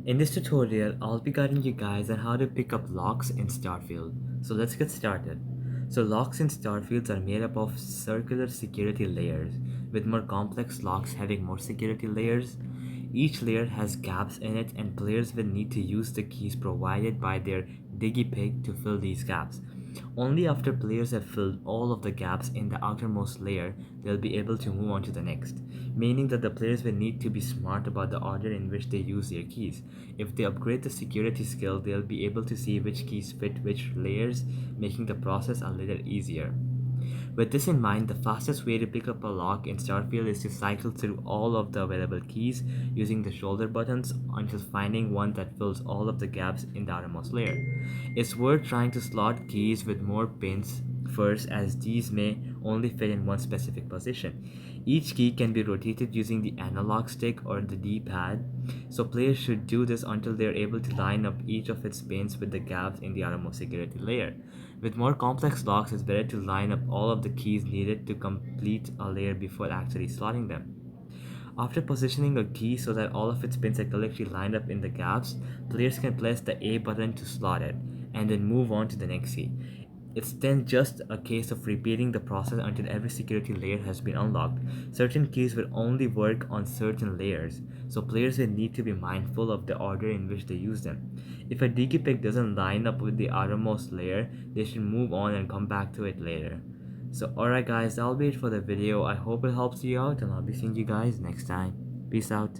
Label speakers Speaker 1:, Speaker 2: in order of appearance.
Speaker 1: In this tutorial, I'll be guiding you guys on how to pick up locks in Starfield. So let's get started. So locks in Starfields are made up of circular security layers, with more complex locks having more security layers. Each layer has gaps in it and players will need to use the keys provided by their digipig to fill these gaps. Only after players have filled all of the gaps in the outermost layer, they'll be able to move on to the next, meaning that the players will need to be smart about the order in which they use their keys. If they upgrade the security skill, they'll be able to see which keys fit which layers, making the process a little easier. With this in mind, the fastest way to pick up a lock in Starfield is to cycle through all of the available keys using the shoulder buttons until finding one that fills all of the gaps in the outermost layer. It's worth trying to slot keys with more pins first, as these may only fit in one specific position. Each key can be rotated using the analog stick or the D-pad, so players should do this until they are able to line up each of its pins with the gaps in the outermost security layer. With more complex locks, it's better to line up all of the keys needed to complete a layer before actually slotting them. After positioning a key so that all of its pins are correctly lined up in the gaps, players can press the A button to slot it, and then move on to the next key. It's then just a case of repeating the process until every security layer has been unlocked. Certain keys will only work on certain layers, so players will need to be mindful of the order in which they use them. If a DK pick doesn't line up with the outermost layer, they should move on and come back to it later. So alright guys, that'll be it for the video. I hope it helps you out and I'll be seeing you guys next time. Peace out.